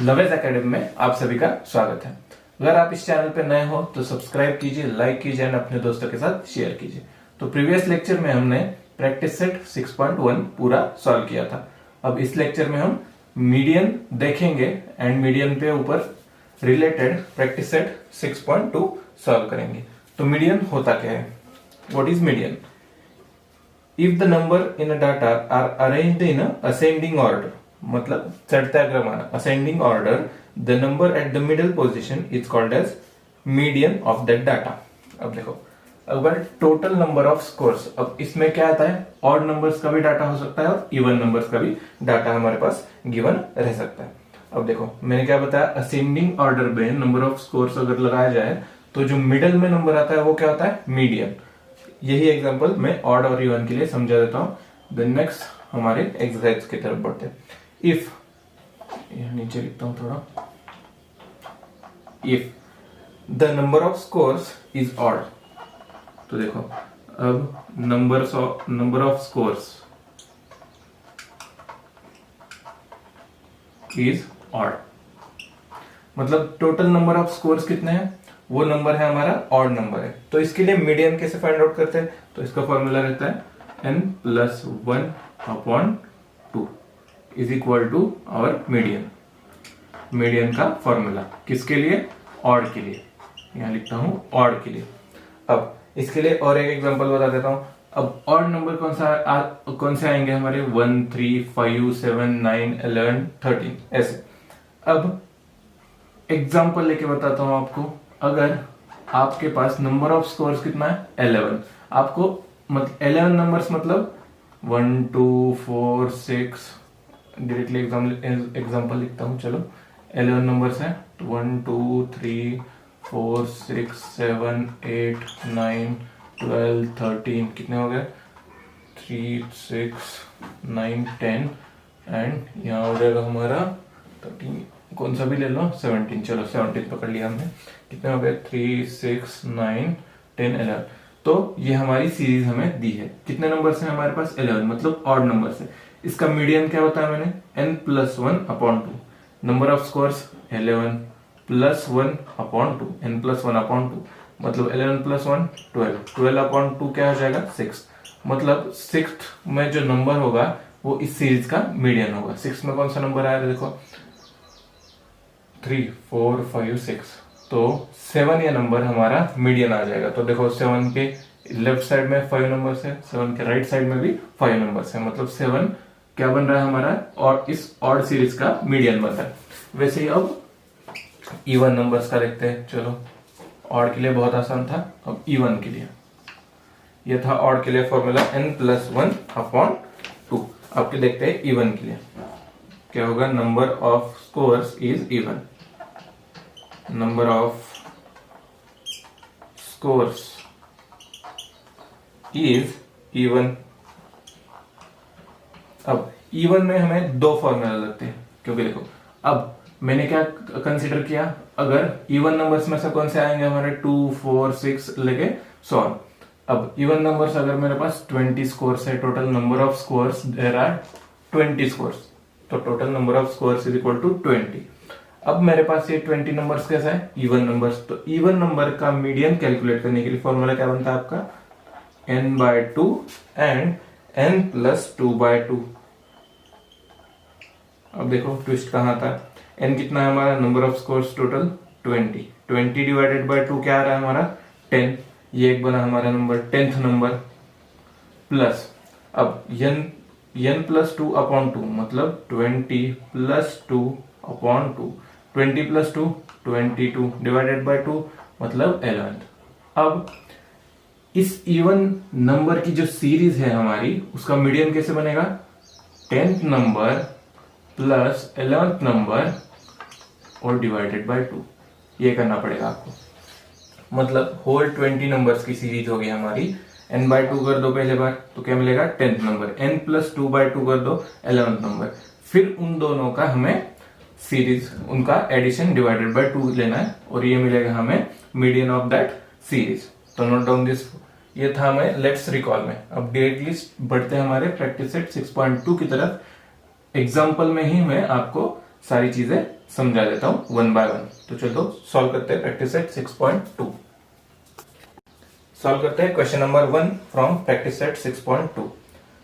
Lovage academy में आप सभी का स्वागत है। अगर आप इस चैनल पे नए हो तो सब्सक्राइब कीजिए, लाइक कीजिए और अपने दोस्तों के साथ शेयर कीजिए। तो प्रीवियस लेक्चर में हमने प्रैक्टिस सेट 6.1 पूरा सॉल्व किया था। अब इस लेक्चर में हम मीडियन देखेंगे एंड मीडियन पे ऊपर रिलेटेड प्रैक्टिस सेट 6.2 सॉल्व करेंगे। तो मीडियन होता क्या है? What is median? If the number in a data are arranged in ascending order, मतलब चढ़ता क्रमानं ascending order, the number at the middle position is called as median of that data. अब देखो, अगर टोटल नंबर ऑफ स्कोर्स, अब इसमें क्या आता है, ऑड नंबर्स का भी डाटा हो सकता है और इवन नंबर्स का भी डाटा हमारे पास गिवन रह सकता है। अब देखो, मैंने क्या बताया, असेंडिंग ऑर्डर में नंबर ऑफ स्कोर्स अगर लगाया जाए तो जो मिडल में नंबर आता है वो क्या होता है, मीडियन। यही एग्जांपल मैं ऑड और इवन के लिए समझा देता हूं। देन नेक्स्ट हमारे एक्सरसाइज की तरफ बढ़ते हैं। इफ, यहां नीचे लिखता हूं थोड़ा, if the number of scores is odd, तो देखो अब number of scores is odd, मतलब टोटल नंबर ऑफ स्कोर्स कितने हैं, वो नंबर है हमारा ऑड नंबर है। तो इसके लिए मीडियन कैसे फाइंड आउट करते हैं? तो इसका फॉर्मूला रहता है n+1/2 is equal to our median. Median का फॉर्मूला किसके लिए? ऑड के लिए। यहां लिखता हूं ऑड के लिए। अब इसके लिए और एक एग्जांपल बता देता हूं। अब ऑड नंबर कौन से आएंगे हमारे? 1, 3, 5, 7, 9, 11, 13 ऐसे। अब एग्जांपल लेके बताता हूं आपको। अगर आपके पास नंबर ऑफ स्कोर्स कितना है? 11। आपको मतलब 11 नंबर्स मतलब 1, 2, 4, 6, डायरेक्टली एग्जांपल लिखता हूं। चलो 11 नंबर्स है, 1, 2, 3, 4, 6, 7, 8, 9, 12, 13 कितने हो गए? 3, 6, 9, 10 एंड यहाँ हो जाएगा हमारा 13, कौन सा भी ले लो, 17। चलो 17 पकड़ लिया हमने। कितने हो गए? 3, 6, 9, 10, 11। तो ये हमारी सीरीज हमें दी है। कितने नंबर्स हैं हमारे पास? 11, मतलब ऑड नंबर्स है। इसका मीडियन क्या होता है? मैंने n+1/2, number of scores 11 +1/2, n+1/2 मतलब 11 + 1 12, 12/2 क्या हो जाएगा? 6। मतलब 6th में जो नंबर होगा वो इस सीरीज का मीडियन होगा। 6 में कौन सा नंबर आया? देखो 3, 4, 5, 6, तो 7 ये नंबर हमारा मीडियन आ जाएगा। तो देखो 7 के लेफ्ट साइड में 5 नंबर्स है, 7 के राइट साइड में भी 5 नंबर्स है, मतलब 7 क्या बन रहा है हमारा? और इस ऑड सीरीज का मीडियन बन रहा है। वैसे ही अब इवन नंबर्स का देखते हैं। चलो ऑड के लिए बहुत आसान था, अब इवन के लिए। ये था ऑड के लिए फॉर्मूला n+1/2। अब के देखते हैं इवन के लिए क्या होगा। Number of scores is even, number of scores is even. अब इवन में हमें दो फॉर्मूला लगते हैं, क्योंकि देखो अब मैंने क्या कंसीडर किया, अगर इवन नंबर्स में से कौन से आएंगे हमारे? 2, 4, 6 लेके 100। अब इवन नंबर्स अगर मेरे पास 20 स्कोर्स है, total number of scores there are 20 scores, तो total number of scores is equal to 20। अब मेरे पास ये 20 नंबर्स कैसा है? Even numbers. तो इवन नंबर का मीडियन कैलकुलेट करने के लिए फॉर्मूला क्या बनता है आपका? n/2 and n+2/2। अब देखो ट्विस्ट कहां था? n कितना है हमारा? Number of scores total 20, 20 divided by 2 क्या आ रहा है हमारा? 10। ये एक बना हमारा नंबर, 10th नंबर, प्लस अब n+2/2 मतलब 20 + 2/2, 20 + 2 22 डिवाइडेड बाय 2 मतलब 11। अब इस इवन नंबर की जो सीरीज है हमारी, उसका मीडियन कैसे बनेगा? 10th number plus 11th number और डिवाइडेड बाय 2। ये करना पड़ेगा आपको, मतलब होल 20 नंबर्स की सीरीज होगी हमारी। n/2 कर दो पहले बार तो क्या मिलेगा? 10th number. n+2/2 कर दो 11th नंबर। फिर उन दोनों का हमें सीरीज, उनका एडिशन डिवाइडेड बाय 2 लेना है और ये मिलेगा हमें मीडियन ऑफ दैट सीरीज। तो नोट डाउन दिस, ये था हमें लेट्स रिकॉल में। अब डायरेक्टली बढ़ते हैं हमारे प्रैक्टिस सेट 6.2 की तरफ। एग्जाम्पल में ही मैं आपको सारी चीजें समझा देता हूं वन बाय वन। तो चलो सॉल्व करते हैं प्रैक्टिस सेट 6.2। सॉल्व करते हैं question number 1 from practice set 6.2।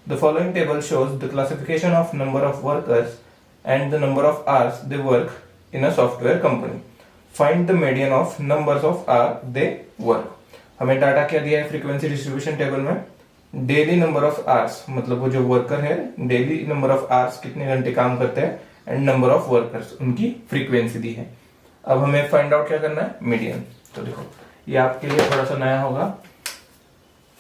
The following table shows the classification of number of workers and the number of hours they work in a software company. Find the median of numbers of hour they work. हमें data क्या दिया है frequency distribution table में? Daily number of hours, मतलब वो जो worker है daily number of hours कितने घंटे काम करते हैं, एंड नंबर ऑफ वर्कर्स उनकी फ्रीक्वेंसी दी है। अब हमें फाइंड आउट क्या करना है? मीडियन। तो देखो ये आपके लिए थोड़ा सा नया होगा।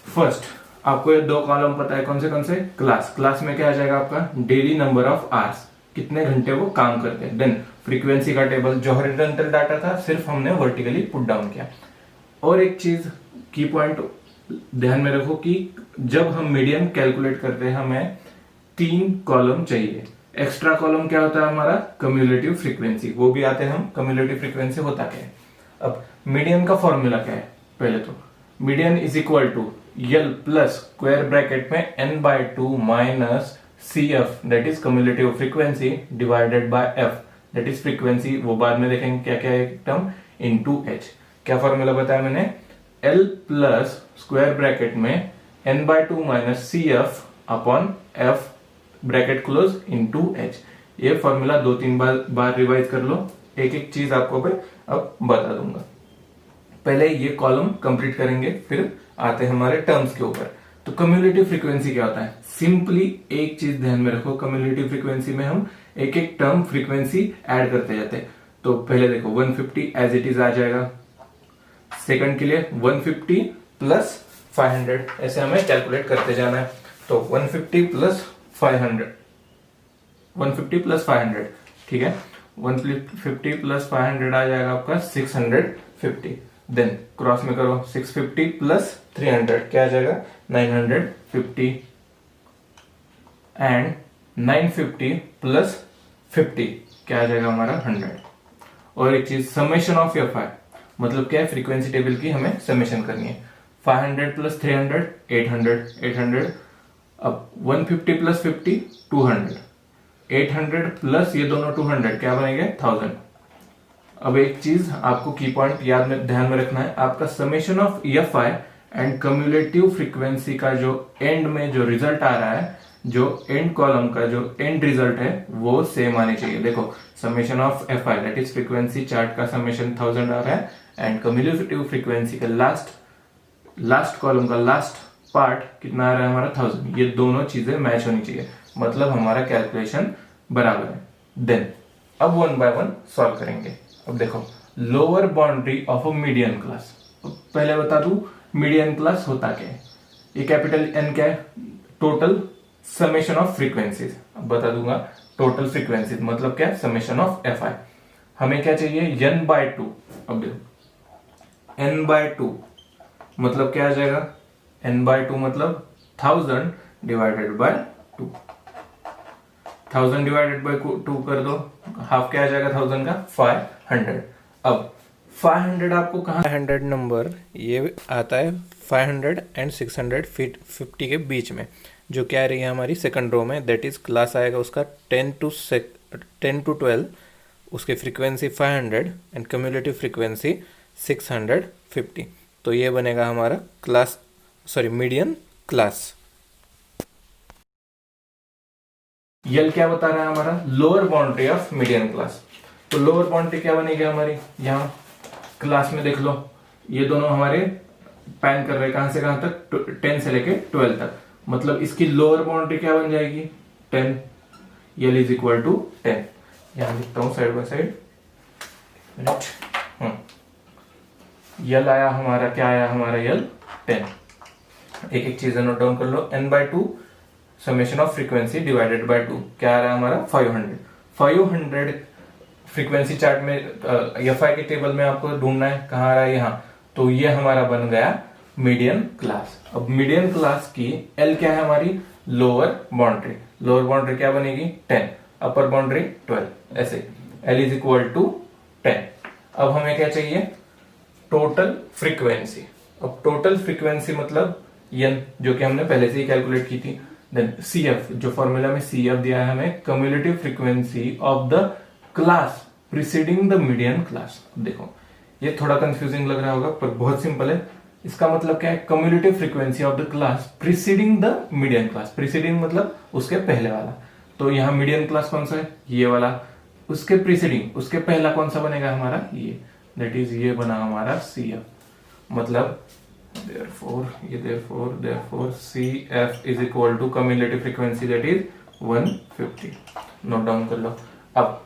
फर्स्ट आपको ये दो कॉलम पता है, कौन से? क्लास में क्या आ जाएगा आपका? डेली नंबर ऑफ आवर्स, कितने घंटे वो काम करते हैं। देन फ्रीक्वेंसी का टेबल जो हॉरिजॉन्टल डाटा था सिर्फ हमने वर्टिकली पुट डाउन किया। और एक चीज की पॉइंट ध्यान में रखो कि जब हम मीडियन कैलकुलेट करते हैं हमें 3 कॉलम चाहिए। एक्स्ट्रा कॉलम क्या होता है हमारा? कम्युलेटिव फ्रीक्वेंसी, वो भी आते हैं हम। कम्युलेटिव फ्रीक्वेंसी होता क्या है? अब मीडियन का फॉर्मूला क्या है? पहले तो median is equal to L plus square bracket में n/2 minus CF that is cumulative frequency divided by F that is frequency, वो बाद में देखेंगे क्या क्या है टर्म, इनटू H। क्या फॉर्मूला बताया मैंने? L प्लस स्क्वायर ब्रैकेट में n/2 minus CF upon F bracket close into H। ये फॉर्मूला 2-3 बार रिवाइज कर लो, एक एक चीज आपको अब बता दूंगा। पहले ये कॉलम कंप्लीट करेंगे, फिर आते हैं हमारे टर्म्स के ऊपर। तो कम्युलेटिव फ्रीक्वेंसी क्या होता है? सिंपली एक चीज ध्यान में रखो, कम्युलेटिव फ्रीक्वेंसी में हम एक एक टर्म फ्रीक्वेंसी ऐड करते जाते हैं। तो पहले देखो 150 एज इट इज आ जाएगा, सेकंड के लिए 150 प्लस 500, ऐसे हमें कैलकुलेट करते जाना है। तो 150 प्लस 500, 150 प्लस 500, ठीक है। 150 प्लस 500 आ जाएगा आपका 650। देन क्रॉस में करो 650 प्लस 300 क्या आ जाएगा? 950 एंड 950 प्लस 50 क्या आ जाएगा हमारा? 100। और एक चीज समेशन ऑफ FI, मतलब क्या है? फ्रीक्वेंसी टेबल की हमें समेशन करनी है। 500 प्लस 300 800। अब 150 प्लस 50 200, 800 प्लस ये दोनों 200 क्या बनेंगे? 1000। अब एक चीज आपको की पॉइंट याद में ध्यान में रखना है, आपका summation of FI and cumulative frequency का जो एंड में जो रिजल्ट आ रहा है, जो एंड कॉलम का जो एंड रिजल्ट है वो सेम आनी चाहिए। देखो summation of FI that is frequency chart का समेशन 1000 आ रहा है, एंड कम्युलेटिव फ्रीक्वेंसी का लास्ट कॉलम का लास्ट पार्ट कितना आ रहा है हमारा? 1000। ये दोनों चीजें मैच होनी चाहिए, मतलब हमारा कैलकुलेशन बराबर है। देन अब 1 बाय 1 सॉल्व करेंगे। अब देखो lower boundary of a median class. पहले बता दूं मीडियन क्लास होता क्या है? ये कैपिटल N क्या है? Total summation of frequencies. अब बता दूंगा टोटल फ्रीक्वेंसीज मतलब क्या? Summation of FI। हमें क्या चाहिए? n/2। अब देखो n/2 मतलब क्या आ जाएगा? n/2 मतलब 1000 डिवाइडेड बाय 2। 1000 डिवाइडेड बाय 2 कर दो, हाफ क्या आ जाएगा 1000 का? 500। अब 500 आपको कहाँ? 500 नंबर ये आता है 500 एंड 650 के बीच में, जो क्या रही है हमारी सेकंड रो में, दैट इज क्लास आएगा उसका 10 to 12, उसकी फ्रीक्वेंसी 500 एंड कम्युलेटिव फ्रीक्वेंसी 650। तो ये बनेगा हमारा मीडियन क्लास। यल क्या बता रहा है हमारा? Lower boundary of median class. तो लोअर बाउंड्री क्या बनेगी हमारी? यहाँ क्लास में देख लो, ये दोनों हमारे पैन कर रहे हैं कहां से कहां तक? 10 से लेके 12 तक, मतलब इसकी लोअर बाउंड्री क्या बन जाएगी? 10। L is equal to 10। यहां लिखता हूं साइड बाय साइड। यल आया हमारा, क्या आया हमारा? यल 10। एक एक चीज नोट डाउन कर लो। n/2 summation of frequency divided bye 2 क्या आ रहा है हमारा? 500। 500 फ्रीक्वेंसी चार्ट में FI के टेबल में आपको ढूंढना है, कहाँ आ रहा है? यहाँ। तो ये हमारा बन गया मीडियन क्लास। अब मीडियन क्लास की L क्या है हमारी? Lower boundary. लोअर बाउंड्री क्या बनेगी? 10, अपर बाउंड्री 12, ऐसे L इज इक्वल टू 10। अब हमें क्या चाहिए? Total frequency. अब टोटल फ्रीक्वेंसी मतलब एन जो कि हमने पहले से ही कैलकुलेट की थी। देन सी एफ, जो फॉर्मूला में सी एफ दिया है हमें, cumulative frequency of the class preceding the median class. देखो ये थोड़ा कंफ्यूजिंग लग रहा होगा पर बहुत सिंपल है। इसका मतलब क्या है, cumulative frequency of the class preceding the median class. Preceding मतलब उसके पहले वाला, तो यहाँ मीडियन क्लास कौन सा है, ये वाला। उसके प्रीसीडिंग, उसके पहला कौन सा बनेगा हमारा, ये, दैट इज ये बना हमारा सी एफ। मतलब therefore CF is equal to cumulative frequency that is 150। Note down कर लो। अब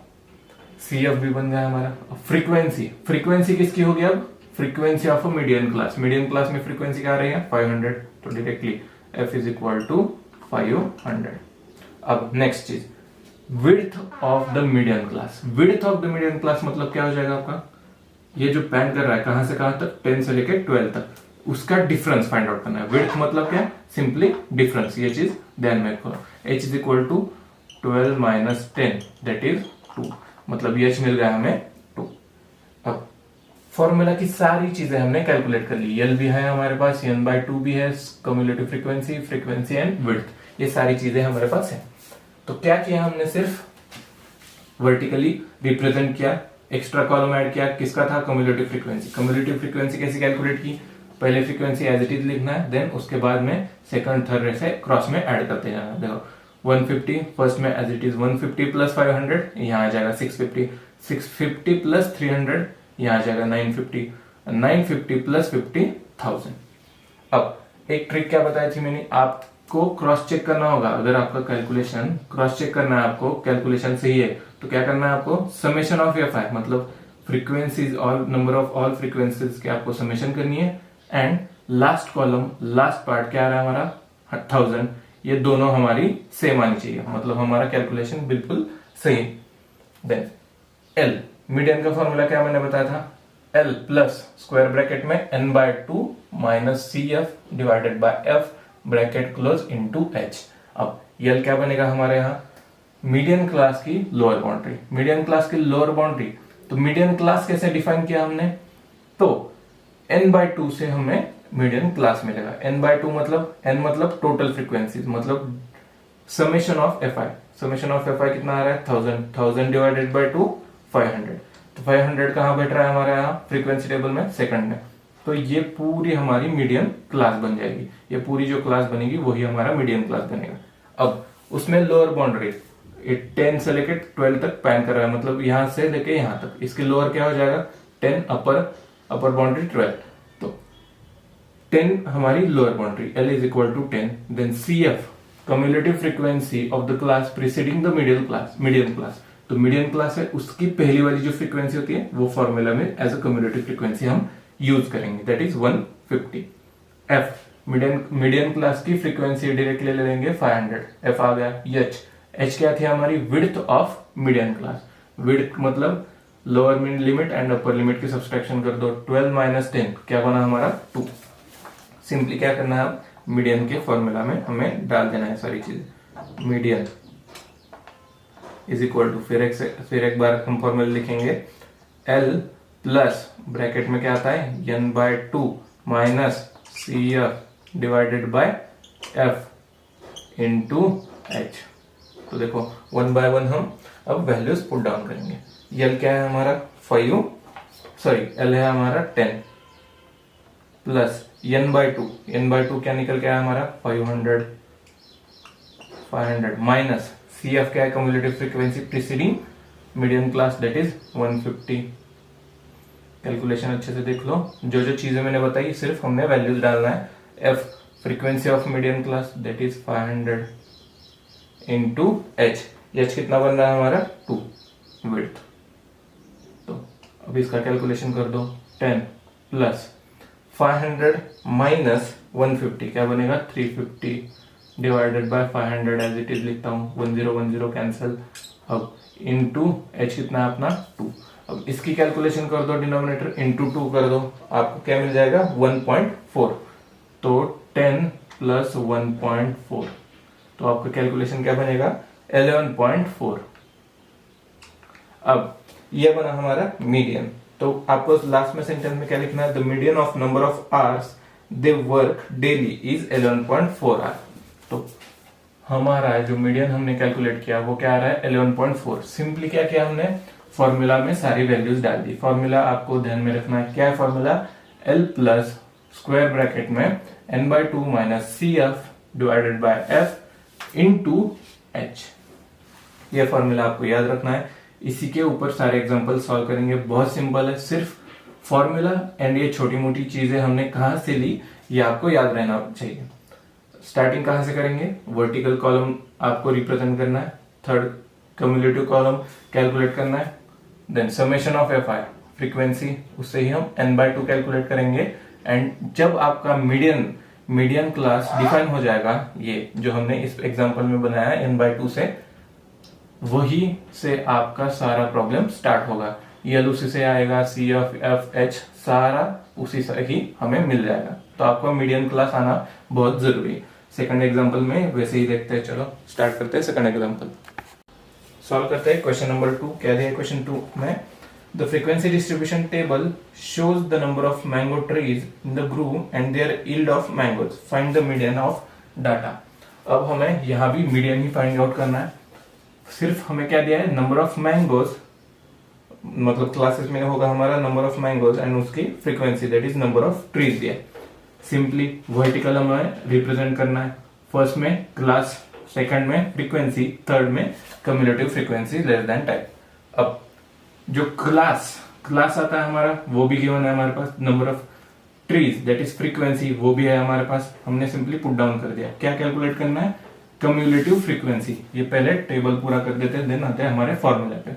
CF भी बन गया हमारा। फ्रीक्वेंसी किसकी होगी अब, frequency of a median class. Median class में फ्रीक्वेंसी क्या आ रही है 500, तो directly F is equal to 500। अब नेक्स्ट चीज, width of the median class. Width of the median class मतलब क्या हो जाएगा आपका, ये जो पैन कर रहा है कहां से कहां तक, 10 से लेकर 12 तक, उसका डिफरेंस फाइंड आउट करना है। विड्थ मतलब क्या, सिंपली डिफरेंस। ये चीज ध्यान में रखो। h is equal to 12 minus 10 that is 2, मतलब ये h मिल गया हमें 2। अब फॉर्मूला की सारी चीजें हमने कैलकुलेट कर ली। एल भी है हमारे पास, n/2 भी है, कम्युलेटिव फ्रीक्वेंसी एंड विड्थ, ये सारी चीजें हमारे पास है। तो क्या किया हमने, सिर्फ वर्टिकली रिप्रेजेंट किया, एक्स्ट्रा कॉलम ऐड किया, किसका था, कम्युलेटिव फ्रीक्वेंसी। कम्युलेटिव फ्रीक्वेंसी कैसे कैलकुलेट की, पहले फ्रीक्वेंसी एज इट इज लिखना है, देन उसके बाद में सेकंड थर्ड ऐसे क्रॉस में ऐड करते जाना। देखो 150 फर्स्ट में एज इट इज 150 प्लस 500 यहाँ आ जाएगा 650, 650 प्लस 300 यहाँ आ जाएगा 950, 950 प्लस 50,000। अब एक ट्रिक क्या बताई थी मैंने, आपको क्रॉस चेक करना होगा। अगर आपका कैलकुलेशन क्रॉस चेक करना है, आपको कैलकुलेशन सही है, तो क्या करना है आपको, समेशन ऑफ एफ आई, मतलब फ्रीक्वेंसीज और नंबर ऑफ ऑल फ्रीक्वेंसीज के आपको समेशन करनी है। And last column, last part क्या आ रहा है हमारा 1000, ये दोनों हमारी सेम आनी चाहिए, मतलब हमारा कैलकुलेशन बिल्कुल सही। देन एल, मीडियन का फॉर्मूला क्या मैंने बताया था, एल प्लस स्क्वायर ब्रैकेट में n/2 minus C F divided by F bracket close into H. अब एल क्या बनेगा हमारे यहाँ, मीडियन क्लास की लोअर बाउंड्री। मीडियन क्लास की लोअर बाउंड्री, तो मीडियन क्लास कैसे डिफाइन किया हमने, तो n/2 से हमें मीडियन क्लास मिलेगा। n/2 मतलब n मतलब टोटल फ्रीक्वेंसीज, मतलब summation of F I. Summation of F आई कितना आ रहा है 1000 डिवाइडेड बाय 2 500। तो 500 कहां बैठ रहा है हमारे यहाँ फ्रीक्वेंसी टेबल में, सेकंड में। तो ये पूरी हमारी मीडियन क्लास बन जाएगी। ये पूरी जो क्लास बनेगी वही हमारा मीडियन क्लास बनेगा। अब उसमें लोअर बाउंड्री 10 से लेकर 12 तक पैन कर रहा है, मतलब यहां से लेके यहां तक। इसके लोअर क्या हो जाएगा 10, अपर बाउंड्री 12, तो 10 हमारी lower boundary. L is equal to 10। Then CF, cumulative frequency of the class preceding the median class. तो मीडियन क्लास है, उसकी पहली वाली जो फ्रीक्वेंसी होती है वो फॉर्मूला में एज अ कम्युलेटिव फ्रीक्वेंसी हम यूज करेंगे, that is 150। F, median class की फ्रीक्वेंसी डायरेक्टली ले लेंगे 500। F आ गया। H क्या थी हमारी, width of median class. Width मतलब lower limit and upper limit की सब्सट्रैक्शन कर दो। 12 माइनस 10 क्या बना हमारा 2। सिंपली क्या करना है, मीडियन के फॉर्मूला में हमें डाल देना है सारी चीज। मीडियन इज इक्वल टू, फिर एक बार हम फॉर्मूला लिखेंगे, L प्लस ब्रैकेट में क्या आता है n/2 minus CF divided by F into H। तो देखो 1 बाय 1 हम अब वैल्यूज पुट डाउन करेंगे। L क्या है हमारा 5, L है हमारा 10 प्लस n/2 क्या निकल के आया हमारा 500 माइनस CF क्या है, cumulative frequency preceding median class, that is 150। Calculation अच्छे से देख लो, जो जो चीजें मैंने बताई सिर्फ हमने वैल्यूज डालना है। F, frequency of median class, that is 500 into H कितना बन रहा है हमारा 2 विड्थ। तो अब इसका कैलकुलेशन कर दो, 10 प्लस 500 माइनस 150 क्या बनेगा 350 divided by 500 as it is लिखता हूँ, 10 कैंसिल। अब इनटू H कितना है अपना 2। अब इसकी कैलकुलेशन कर दो, डिनोमिनेटर इनटू 2 कर दो, आपको क्या मिल जाएगा 1.4। तो 10 प्लस 1.4, तो आपका कैलकुलेशन क्या बनेगा 11.4। अब ये बना हमारा मीडियन। तो आपको लास्ट में सेंटेंस में क्या लिखना है, the median of number of hours they work daily is 11.4 hour. तो हमारा जो मीडियन हमने कैलकुलेट किया वो क्या आ रहा है 11.4। सिंपली क्या किया हमने, फॉर्मूला में सारी वैल्यूज डाल दी। फॉर्मूला आपको ध्यान में रखना है, क्या है formula, L plus square bracket में n/2 minus C F divided by F into H. ये फॉर्मूला आपको याद रखना है। इसी के ऊपर सारे एग्जांपल सॉल्व करेंगे। बहुत सिंपल है, सिर्फ फॉर्मूला एंड ये छोटी मोटी चीजें हमने कहां से ली ये आपको याद रहना चाहिए। स्टार्टिंग कहां से करेंगे, वर्टिकल कॉलम आपको रिप्रेजेंट करना है, थर्ड क्यूमुलेटिव कॉलम कैलकुलेट करना है, then summation of F I frequency, उससे ही हम n/2 कैलकुलेट करेंगे। एंड जब आपका मीडियन क्लास डिफाइन हो जाएगा, ये जो हमने इस एग्जांपल में बनाया है n/2 से, वही से आपका सारा प्रॉब्लम स्टार्ट होगा। यल उसी से आएगा, सी एफ एफ एच सारा उसी से ही हमें मिल जाएगा। तो आपको मीडियन क्लास आना बहुत जरूरी है। सेकंड एग्जांपल में वैसे ही देखते हैं। चलो स्टार्ट करते हैं सेकंड एग्जांपल, सॉल्व करते हैं। क्वेश्चन नंबर 2 क्या दिया है क्वेश्चन 2 में, the frequency distribution table shows the number of mango trees in the group and their yield of mangoes, find the median of data. अब हमें यहाँ भी मीडियन ही फाइंड आउट करना है। सिर्फ हमें क्या दिया है, नंबर ऑफ मैंगोज, मतलब क्लासेस में होगा हमारा नंबर ऑफ मैंगोज एंड उसकी frequency that is number of trees दिया। सिंपली वर्टिकल हमें रिप्रेजेंट करना है, फर्स्ट में क्लास, सेकंड में फ्रीक्वेंसी, थर्ड में cumulative frequency less than type. अब जो क्लास आता है हमारा वो भी गिवन है हमारे पास, number of trees that is frequency वो भी है हमारे पास। हमने सिंपली पुट डाउन कर दिया। क्या कैलकुलेट करना है, क्यूमुलेटिव फ्रीक्वेंसी। ये पहले टेबल पूरा कर देते हैं, देन आते हैं हमारे फॉर्मूले पे।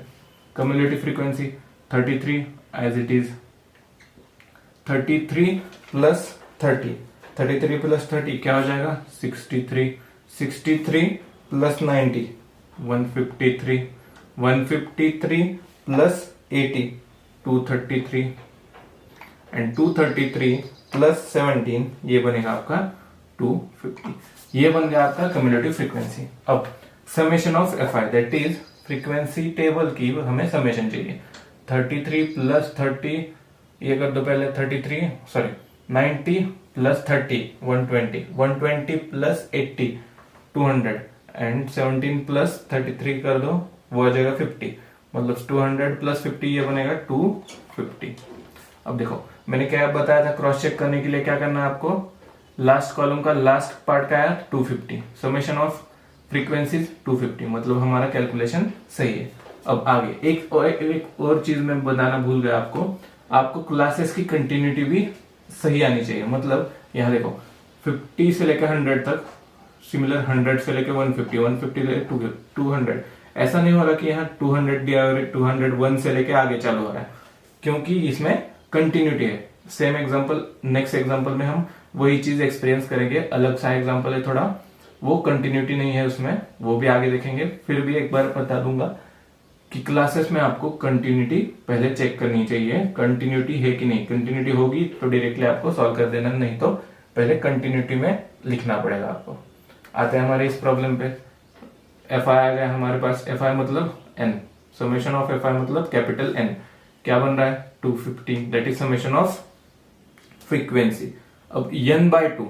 Cumulative frequency 33 as it is, 33 plus 30, 33 plus 30 क्या हो जाएगा 63, 63 प्लस 90 153, 153 प्लस 80 233 एंड 233 प्लस 17 ये बनेगा आपका 250। ये बन गया आपका क्यूमुलेटिव फ्रीक्वेंसी। अब summation of F I that is frequency table की हमें समेशन चाहिए। 33 प्लस 30 ये कर दो पहले, 90 प्लस 30 120, 120 प्लस 80 200 एंड 17 प्लस 33 कर दो वो आ जाएगा 50, मतलब 200 प्लस 50 ये बनेगा 250। अब देखो मैंने क्या बताया था, क्रॉस चेक करने के लिए क्या करना है आपको, लास्ट कॉलम का लास्ट पार्ट का आया 250, समेशन ऑफ फ्रीक्वेंसीज 250, मतलब हमारा कैलकुलेशन सही है। अब आगे एक और चीज मैं बताना भूल गया आपको क्लासेस की कंटिन्यूटी भी सही आनी चाहिए। मतलब यहाँ देखो 50 से लेकर 100 तक सिमिलर, 100 से लेकर 150, 150 से 200, ऐसा नहीं हो रहा कि यहाँ 200 दिया और 201 से लेकर आगे चालू हो रहा है, क्योंकि इसमें कंटिन्यूटी है। सेम एग्जांपल नेक्स्ट एग्जांपल में हम वही चीज एक्सपीरियंस करेंगे, अलग सा एग्जांपल है थोड़ा, वो कंटिन्यूटी नहीं है उसमें, वो भी आगे देखेंगे। फिर भी एक बार बता दूंगा कि क्लासेस में आपको कंटिन्यूटी पहले चेक करनी चाहिए, कंटिन्यूटी है कि नहीं। कंटिन्यूटी होगी तो डायरेक्टली आपको सॉल्व कर देना, नहीं तो पहले कंटिन्यूटी में लिखना पड़ेगा आपको। आते हैं हमारे इस प्रॉब्लम पे। एफ आई आ गया हमारे पास, एफ आई मतलब N, summation of F I मतलब कैपिटल एन, क्या बन रहा है 250 that is summation of frequency. अब n/2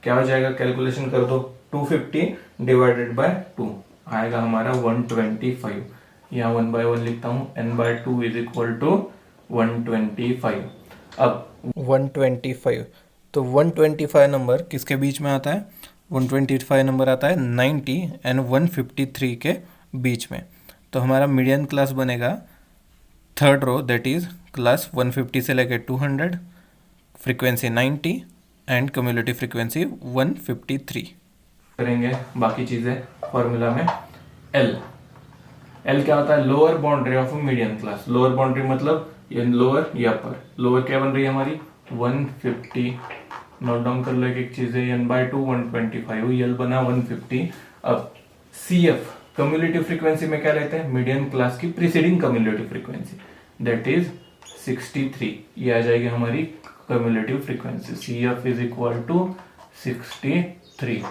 क्या हो जाएगा, कैलकुलेशन कर दो, 250 डिवाइडेड बाय 2 आएगा हमारा 125। यहाँ 1 by 1 लिखता हूं, n/2 इज इक्वल टू 125। अब 125, तो 125 नंबर किसके बीच में आता है, 125 नंबर आता है 90 एंड 153 के बीच में। तो हमारा मीडियन क्लास बनेगा third row that is class 150 से लेकर 200, फ्रीक्वेंसी 90 एंड क्यूमुलेटिव फ्रीक्वेंसी 153। करेंगे बाकी चीजें फॉर्मूला में। एल क्या होता है, lower boundary of median class. Lower boundary मतलब ये लोअर या अपर, लोअर क्या बन रही है हमारी 150, नोट डाउन कर लो एक चीज है, n/2 125, यल बना 150। अब सी एफ क्यूमुलेटिव फ्रीक्वेंसी में क्या लेते हैं, मीडियन क्लास की preceding cumulative frequency that is 63, ये आ जाएगी हमारी cumulative frequency. C F is equal to 63।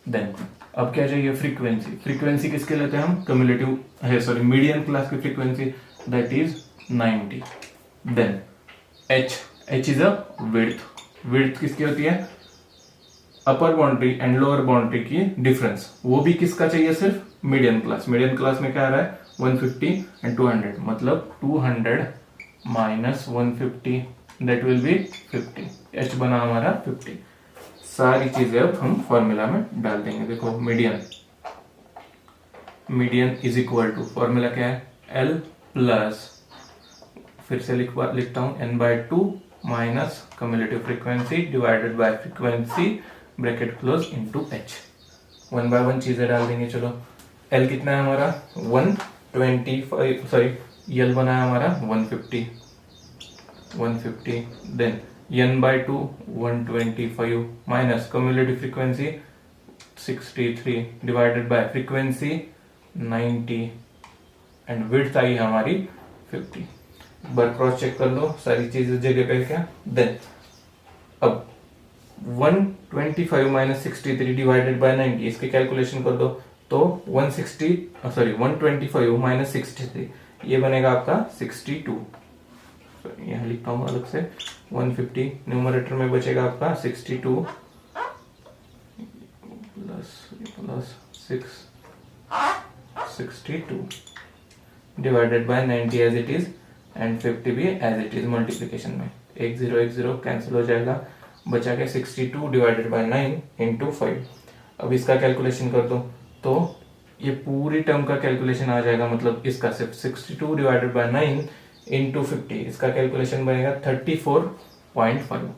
Then अब क्या चाहिए, फ्रीक्वेंसी। फ्रीक्वेंसी किसके लेते हैं हम, क्यूमुलेटिव है सॉरी मीडियन क्लास की frequency that is 90। Then H h is a width किसकी होती है, upper boundary and lower boundary की डिफरेंस, वो भी किसका चाहिए, सिर्फ मीडियन क्लास में क्या आ रहा है 150 एंड 200, मतलब 200 minus 150 that will be 50, h बना हमारा 50। सारी चीजें अब हम फॉर्मूला में डाल देंगे। देखो median is equal to, formula क्या है, L प्लस, फिर से लिखता हूं n/2 minus cumulative frequency divided by frequency bracket close into h। 1 by 1 चीजें डाल देंगे। चलो L कितना है हमारा 125, सॉरी L बना है हमारा 150, then n/2 125 minus cumulative frequency 63 divided by frequency 90 and width i हमारी 50। एक बार क्रॉस चेक कर लो सारी चीजें जगह पे क्या, देन अब 125 माइनस 63 डिवाइडेड बाय 90 इसके कैलकुलेशन कर दो तो 125 माइनस 63 ये बनेगा आपका 62। यहाँ लिखता हूँ अलग से 150, न्यूमरेटर में बचेगा आपका 62 plus 62 divided by 90 as it is and 50 भी एज इट इज मल्टीप्लीकेशन में, 1 0 कैंसिल हो जाएगा, बचा के 62 डिवाइडेड बाय 9 इंटू 5। अब इसका कैलकुलेशन कर दो तो ये पूरी टर्म का कैलकुलेशन आ जाएगा, मतलब इसका सिर्फ 62 डिवाइडेड बाय 9 इंटू 50, इसका कैलकुलेशन बनेगा 34.5,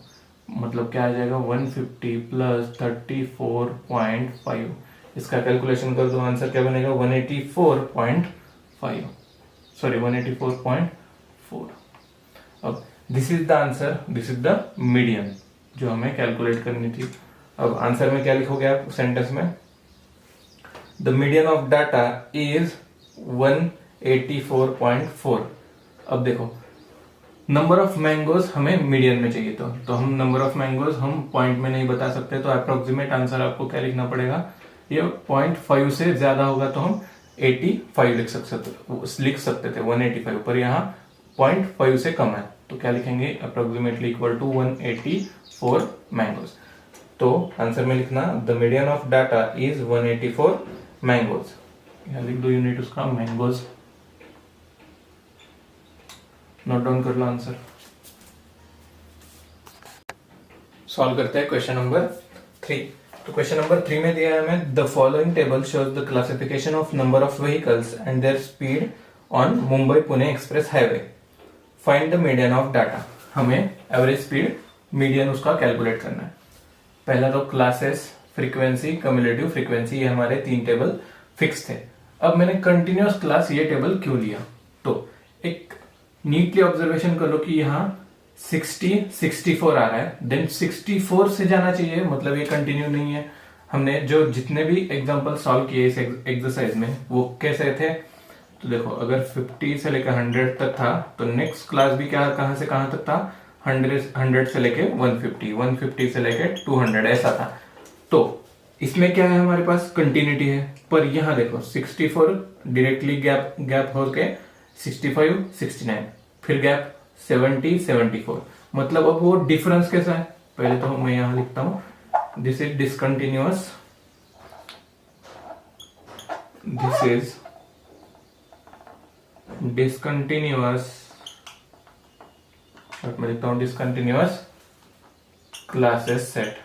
मतलब क्या आ जाएगा 150 प्लस 34.5, इसका कैलकुलेशन कर दो, आंसर क्या बनेगा 184.5, सॉरी 184.4। अब this is the answer, this is the median जो हमें कैलकुलेट करनी थी। अब आंसर में क्या लिखोगे आप सेंटेंस में, the median of data is 184.4। अब देखो नंबर ऑफ मैंगोज हमें मीडियन में चाहिए, तो हम नंबर ऑफ मैंगोज हम पॉइंट में नहीं बता सकते, तो अप्रोक्सीमेट आंसर आपको क्या लिखना पड़ेगा, ये 0.5 से ज्यादा होगा तो हम 85 लिख सकते थे 185, पर यहाँ 0.5 से कम है तो क्या लिखेंगे अप्रोक्सीमेटली इक्वल टू 184 मैंगोज। तो आंसर में लिखना the median of data is 184 mangoes, यहाँ लिख दो यूनिट उसका मैंगोज, नोट डाउन कर लो आंसर। सॉल्व करते हैं क्वेश्चन नंबर 3। तो क्वेश्चन नंबर 3 में दिया है हमें the following table shows the classification of number of vehicles and there speed on Mumbai Pune express highway, find the median of data. हमें एवरेज स्पीड मीडियन उसका कैलकुलेट करना है। पहला तो क्लासेस, फ्रीक्वेंसी, कम्युलेटिव फ्रीक्वेंसी, ये हमारे 3 टेबल फिक्स थे। अब मैंने कंटिन्यूअस क्लास ये टेबल क्यों लिया, तो एक नीटली ऑब्जर्वेशन कर लो कि यहाँ 64 आ रहा है, देन 64 से जाना चाहिए, मतलब ये कंटिन्यू नहीं है। हमने जो जितने भी एग्जांपल सॉल्व किए इस एक्सरसाइज में वो कैसे थे, तो देखो अगर 50 से लेकर 100 तक था तो नेक्स्ट क्लास भी क्या कहां से कहां तक था, 100 से लेके 150 से लेके 200 ऐसा था। तो इसमें क्या है हमारे पास कंटिन्यूटी है, पर यहाँ देखो 64 डायरेक्टली गैप होके 65 69, फिर गैप 70 74, मतलब अब वो डिफरेंस कैसा है, पहले तो मैं यहां लिखता हूं this is discontinuous, this is discontinuous, मैं लिखता हूं डिसकंटिन्यूअस क्लासेस सेट।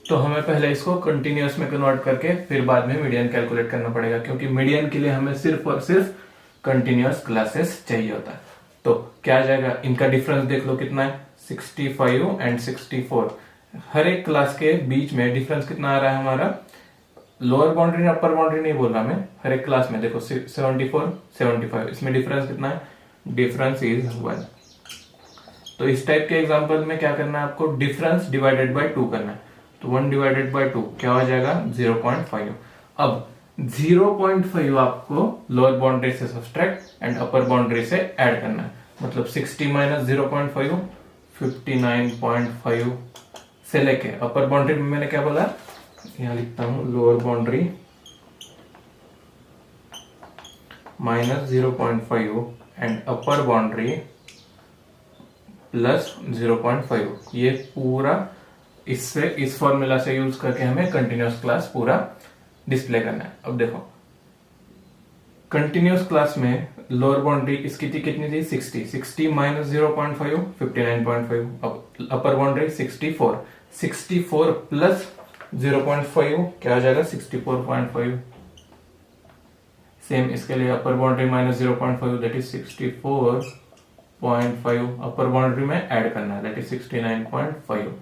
तो हमें पहले इसको कंटिन्यूअस में कन्वर्ट करके फिर बाद में मीडियन कैलकुलेट करना पड़ेगा, क्योंकि मीडियन के लिए हमें सिर्फ और सिर्फ कंटिन्यूअस क्लासेस चाहिए होता है। तो क्या आ जाएगा, इनका डिफरेंस देख लो कितना है, 65 एंड 64, हर एक क्लास के बीच में डिफरेंस कितना आ रहा है हमारा, लोअर बाउंड्री अपर बाउंड्री नहीं बोल रहा मैं, हर एक क्लास में देखो 74 75, इसमें डिफरेंस कितना है, डिफरेंस इज 1। तो इस टाइप के एग्जांपल में क्या करना है आपको, डिफरेंस डिवाइडेड बाय 2 करना है, तो 1 डिवाइडेड बाय 2 क्या हो जाएगा 0.5। अब 0.5 आपको लोअर बाउंड्री से सब्सट्रैक्ट एंड अपर बाउंड्री से ऐड करना है, मतलब 60 माइनस 0.5 59.5 से लेके अपर बाउंड्री में मैंने क्या बोला, यहां लिखता हूं lower boundary minus 0.5 and upper boundary plus 0.5, ये पूरा इससे इस फॉर्मूला से यूज करके हमें कंटिन्यूअस क्लास पूरा डिस्प्ले करना है। अब देखो कंटिन्यूअस क्लास में लोअर बाउंड्री इसकी थी कितनी थी 60 माइनस 0.5 59.5। अब अपर बाउंड्री 64 प्लस 0.5 क्या हो जाएगा 64.5। सेम इसके लिए अपर boundary minus 0.5 that is 64.5, upper boundary में ऐड करना है दैट इज 69.5।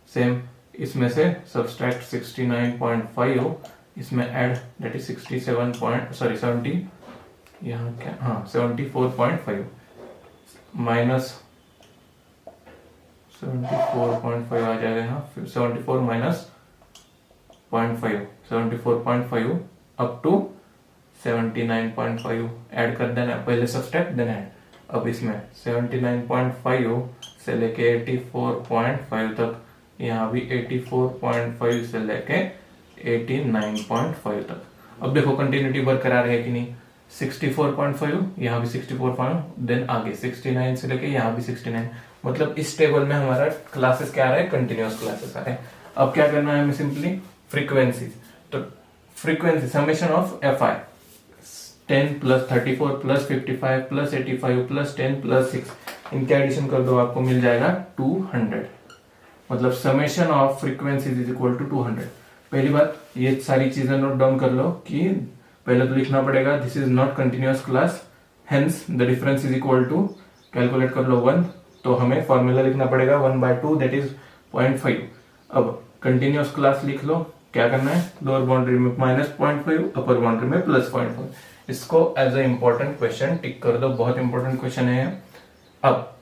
सेम इसमें से सब्सट्रैक्ट 69.5 इसमें ऐड दैट इज 70 यहाँ क्या 74.5 माइनस 74.5 आ जाएगा यहाँ 74 माइनस 0.5 74.5 अप टू 79.5 ऐड कर देना, पहले सब्सट्रैक्ट देना है। अब इसमें 79.5 से लेके 84.5 तक, यहाँ भी 84.5 से लेके 89.5 तक। अब देखो कंटिन्यूटी बरकरार है कि नहीं, 64.5 यहाँ भी 64.5 देन आगे 69 से लेके यहाँ भी 69, मतलब इस टेबल में हमारा क्लासेस क्या आ रहा है कंटिन्यूअस क्लासेस आ रहे हैं। अब क्या करना है हमें सिंपली फ्रीक्वेंसी, तो frequency summation of F I 10 plus 34 plus 55 plus 85 plus 10 plus 6 इनका एडिशन कर दो आपको मिल जाएगा 200, मतलब summation of frequency is equal to 200। पहली बात ये सारी चीजें नोट डाउन कर लो कि पहले तो लिखना पड़ेगा this is not continuous class, hence the difference is equal to calculate कर लो 1, तो हमें फॉर्मूला लिखना पड़ेगा 1/2 दैट इज 0.5। अब कंटिन्यूअस क्लास लिख लो, क्या करना है लोअर बाउंड्री में माइनस 0.5 अपर बाउंड्री में प्लस 0.5, इसको as a important question tick कर दो, बहुत इंपॉर्टेंट क्वेश्चन है। अब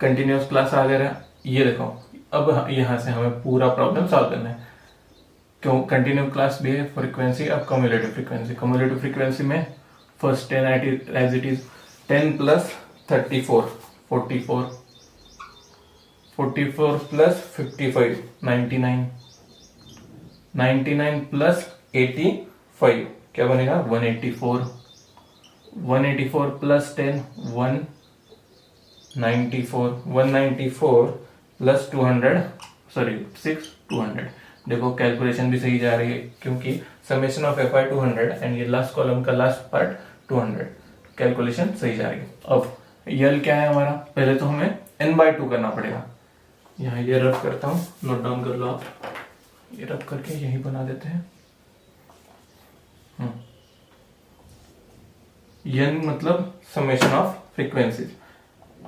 कंटिन्यूअस क्लास आ गया, ये देखो अब यहां से हमें पूरा प्रॉब्लम सॉल्व करना है। क्यों कंटिन्यू क्लास भी है फ्रीक्वेंसी। अब कम्युलेटिव फ्रीक्वेंसी में first 10 as it is 10 plus 34 44 plus 55 99 plus 85 क्या बनेगा 184 प्लस 10 194 प्लस 200 देखो कैलकुलेशन भी सही जा रही है क्योंकि summation of F I 200 and ये लास्ट कॉलम का लास्ट पार्ट 200, कैलकुलेशन सही जा रही है। अब यल क्या है हमारा, पहले तो हमें n/2 करना पड़ेगा, यहाँ ये रफ करता हूं, नोट डाउन कर लो आप, ये रफ करके यही बना देते हैं। n मतलब summation of frequencies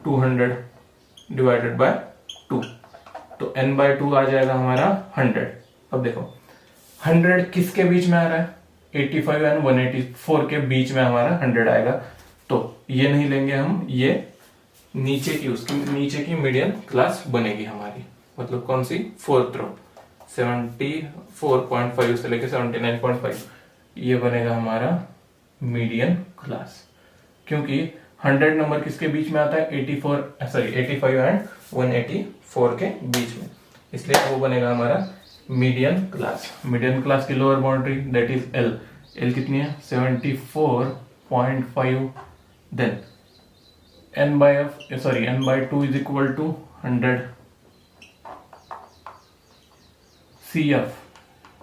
200 divided by 2, तो n/2 आ जाएगा हमारा 100। अब देखो 100 किसके बीच में आ रहा है 85 एंड 184 के बीच में हमारा 100 आएगा, तो ये नहीं लेंगे हम, ये नीचे की उसकी नीचे की मीडियन क्लास बनेगी हमारी, मतलब कौन सी फोर्थ रो 74.5 से लेके 79.5 ये बनेगा हमारा मीडियन क्लास, क्योंकि 100 नंबर किसके बीच में आता है 85 एंड 184 के बीच में, इसलिए वो बनेगा हमारा मीडियन क्लास की lower boundary that is L कितनी है 74.5, then n/2 is equal to 100 CF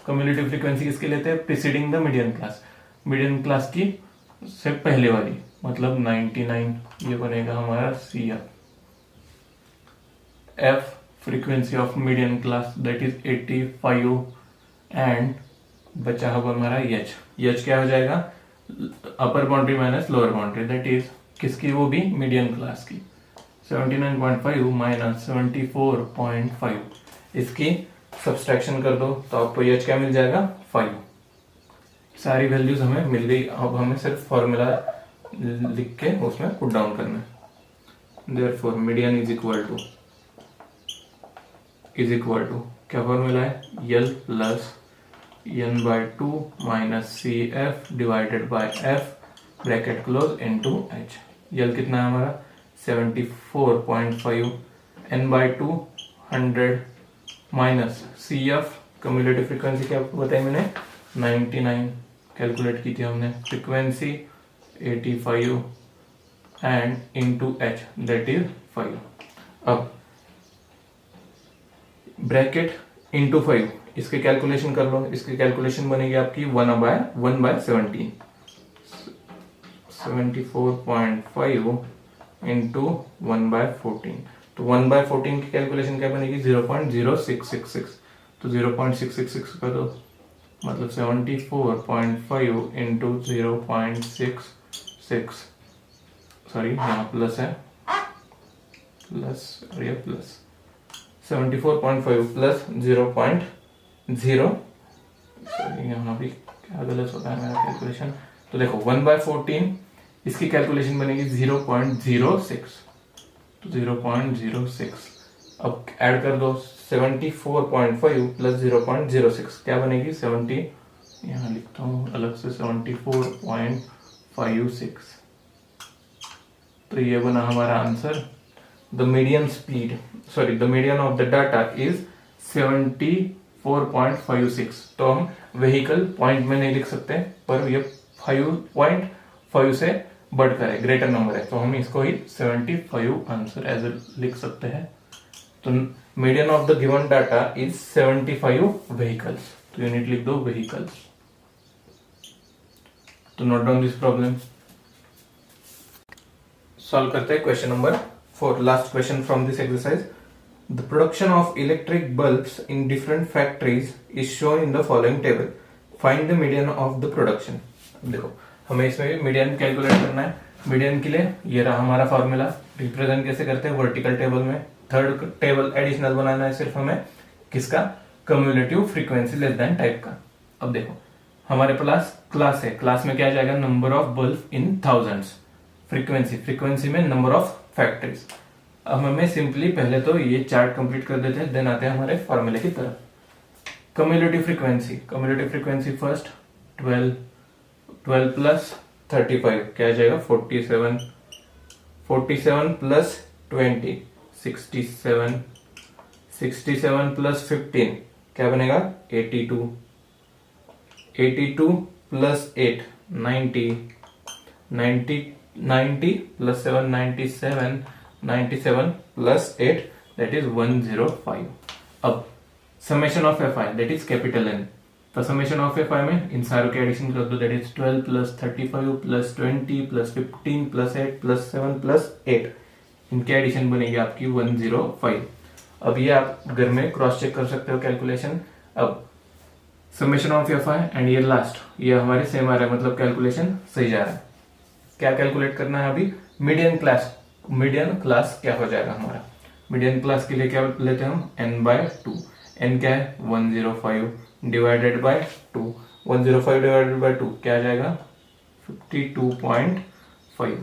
cumulative frequency किसके लेते हैं प्रीसीडिंग द मीडियन क्लास की से पहले वाली, मतलब 99, ये बनेगा हमारा CF। F frequency of median class that is 85 and बचा होगा हमारा H क्या हो जाएगा अपर boundary minus lower boundary that is किसकी, वो भी मीडियन क्लास की 79.5 माइनस 74.5, इसकी सब्सट्रैक्शन कर दो तो आपको H क्या मिल जाएगा 5। सारी वैल्यूज हमें मिल गई, अब हमें सिर्फ फॉर्मूला लिख के उसमें पुट डाउन करना है। Therefore median is equal to क्या फॉर्मूला है L plus n/2 minus CF divided by F bracket close into H। L कितना है हमारा 74.5 n/2 100 minus CF cumulative frequency क्या बताई मैंने 99 कैलकुलेट की थी हमने, frequency 85 and into h, that is 5. अब ब्रैकेट इंटू 5, इसके कैलकुलेशन कर लो। इसकी कैलकुलेशन बनेगी आपकी 1/17, 74.5 इंटू 1/14। तो 1/14 की कैलकुलेशन क्या बनेगी? 0.0666। तो 0.666 कर दो, मतलब 74.5 इंटू 0.66, सॉरी यहाँ प्लस है, प्लस और ये प्लस, 74.5 प्लस 0.0, सॉरी यहाँ भी क्या गलत होता है मेरा कैलकुलेशन। तो देखो 1/14 इसकी कैलकुलेशन बनेगी 0.06, तो 0.06। अब ऐड कर दो 74.5 प्लस 0.06, क्या बनेगी? 70, यहाँ लिखता हूँ अलग से, 74.56। तो ये बना हमारा answer. The median speed, sorry the median of the data is 74.56। तो हम व्हीकल पॉइंट में नहीं लिख सकते, पर ये 5.5 से बढ़कर है, ग्रेटर नंबर है, तो हम इसको ही 75 आंसर एज लिख सकते हैं। तो median of the given data is 75 vehicles, तो यूनिट लिख दो व्हीकल्स। तो note down this problem. Solve करते हैं question number 4, last question from this exercise. The production of electric bulbs in different factories is shown in the following table, find the median of the production. देखो हमें इसमें भी median calculate करना है। Median के लिए ये रहा हमारा फॉर्मूला। रिप्रेजेंट कैसे करते हैं? वर्टिकल टेबल में। थर्ड टेबल एडिशनल बनाना है सिर्फ हमें, किसका? Cumulative frequency less than type का। अब देखो हमारे पास क्लास है, क्लास में क्या जाएगा? Number of bulb in thousands. Frequency में नंबर ऑफ फैक्ट्रीज। अब हमें सिंपली पहले तो ये चार्ट कंप्लीट कर देते हैं, देन आते हैं हमारे फॉर्मूले की तरफ। कम्युलेटिव फ्रीक्वेंसी फर्स्ट 12 प्लस 35 क्या आ जाएगा? 47 प्लस 20 67 प्लस 15 क्या बनेगा? 82 plus 8 90 plus 7 97 plus 8 that is 105। अब summation of F I that is capital N. तो समेशन ऑफ एफ आई में इन सारों के एडिशन कर दो, that is 12 plus 35 plus 20 plus 15 plus 8 plus 7 plus 8, इनके एडिशन बनेगी आपकी 105। अब ये आप घर में क्रॉस चेक कर सकते हो कैलकुलेशन। अब summation of F I and ये लास्ट, ये हमारे सेम आ रहा है, मतलब कैलकुलेशन सही जा रहा है। क्या कैलकुलेट करना है अभी? मीडियन क्लास क्या हो जाएगा हमारा? मीडियन क्लास के लिए क्या लेते हैं हम? n/2। n क्या है? 105 डिवाइडेड बाय 2। 105 डिवाइडेड बाय 2 क्या आ जाएगा? 52.5।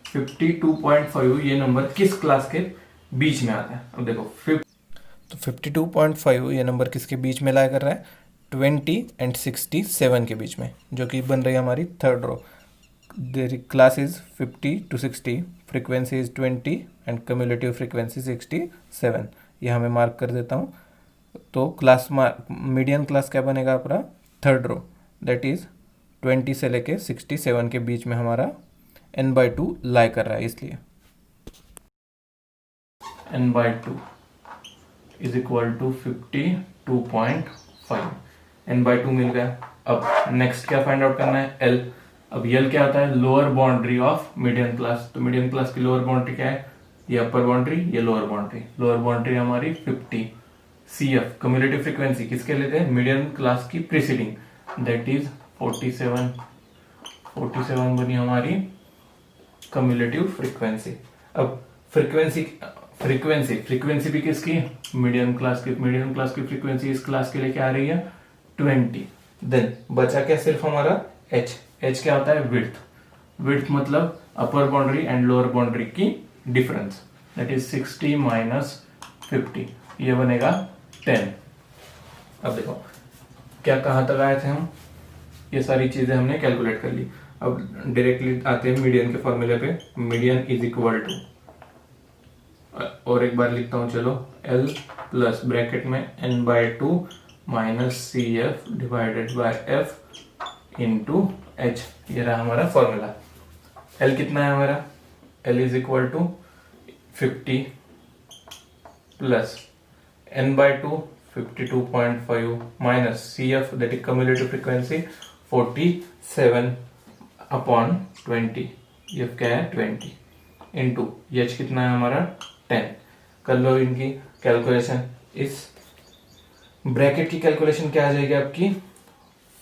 52.5 ये नंबर किस क्लास के बीच में आता है? अब देखो तो 52.5 ये नंबर किसके बीच में ला कर रहा है? 20 एंड 67 के बीच में, जो कि बन रही है हमारी third row. There class is 50 to 60, frequency is 20 and cumulative frequency 67। ये हमें मार्क कर देता हूँ। तो क्लास मीडियन क्लास क्या बनेगा अपना? थर्ड रो, दैट इज 20 से लेके 67 के बीच में हमारा n/2 लाई कर रहा है, इसलिए n/2 is equal to 52.5। n/2 मिल गया। अब नेक्स्ट क्या फाइंड आउट करना है? l। अब l क्या होता है? Lower boundary of median class. तो मीडियन क्लास की लोअर बाउंड्री क्या है? ये अपर बाउंड्री, ये लोअर बाउंड्री। लोअर बाउंड्री हमारी 50। cf कम्युलेटिव फ्रीक्वेंसी किसके लेते हैं? मीडियन क्लास की प्रीसीडिंग, दैट इज 47 बनी हमारी कम्युलेटिव फ्रीक्वेंसी। अब फ्रीक्वेंसी भी किसकी? मीडियन क्लास की फ्रीक्वेंसी इस क्लास के लिए क्या आ रही है? 20। देन बचा क्या? सिर्फ हमारा h क्या होता है? विड्थ मतलब अपर बाउंड्री एंड लोअर बाउंड्री की डिफरेंस, दैट इज 60 माइनस 50, ये बनेगा 10। अब देखो क्या कहां तक आए थे हम? ये सारी चीजें हमने कैलकुलेट कर ली। अब डायरेक्टली आते हैं मीडियन के फॉर्मूले पे। मीडियन इज इक्वल टू, और एक बार लिखता हूं चलो, L प्लस ब्रैकेट में n/2 minus CF divided by F into H। ये रहा हमारा फॉर्मूला। L कितना है हमारा, L is equal to 50 plus n/2 52.5 minus CF that is cumulative frequency 47 upon 20, ये क्या है 20 इंटू H कितना है हमारा 10। कर लो इनकी कैलकुलेशन। इस ब्रैकेट की कैलकुलेशन क्या आ जाएगी आपकी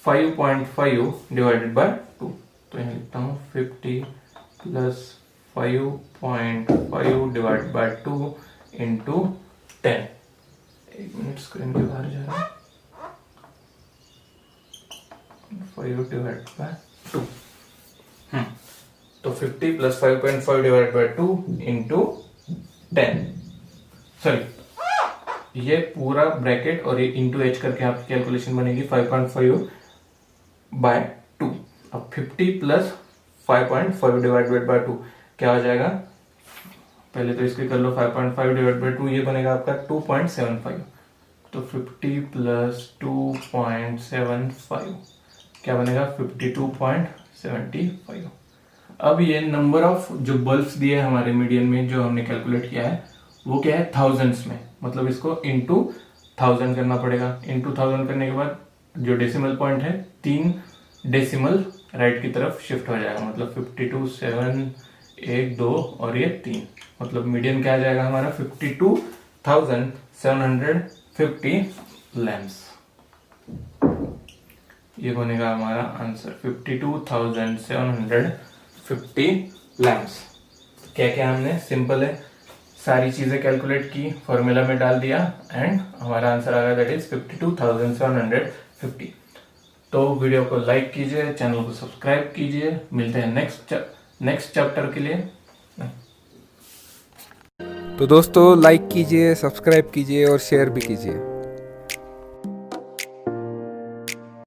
5.5 डिवाइडेड बाय 2, तो यहाँ लिखता हूँ 50 प्लस 5.5 डिवाइडेड बाय 2 इंटू 10। एक मिनट स्क्रीन के बाहर जा रहा है, 5 डिवाइडेड बाय 2, तो 50 plus 5.5 divided by 2 into 10, sorry ये पूरा ब्रैकेट और ये इंटू एच करके आपकी कैलकुलेशन बनेगी 5.5 बाय 2। अब 50 प्लस 5.5 डिवाइडेड बाय 2 क्या हो जाएगा, पहले तो इसके कर लो 5.5 डिवाइडेड बाय 2, ये बनेगा आपका 2.75, तो 50 प्लस 2.75 क्या बनेगा 52.75। अब ये नंबर ऑफ जो बल्ब्स दिए हमारे मीडियन में जो हमने कैलकुलेट किया है वो क्या है थाउजेंड्स में, मतलब इसको इंटू 1000 करना पड़ेगा। इंटू 1000 करने के बाद जो डेसिमल पॉइंट है 3 डेसिमल राइट की तरफ शिफ्ट हो जाएगा, मतलब 52 7 1 2 और ये 3, मतलब मीडियन क्या आ जाएगा हमारा 52,750 लैम्प्स। ये बनेगा हमारा आंसर 52,750 लैम्प्स। क्या क्या हमने सिंपल है सारी चीजें कैलकुलेट की, फॉर्मूला में डाल दिया एंड हमारा आंसर आ गया दैट इज 52,750। तो वीडियो को लाइक कीजिए, चैनल को सब्सक्राइब कीजिए, मिलते हैं नेक्स्ट चैप्टर के लिए। तो दोस्तों लाइक कीजिए, सब्सक्राइब कीजिए और शेयर भी कीजिए।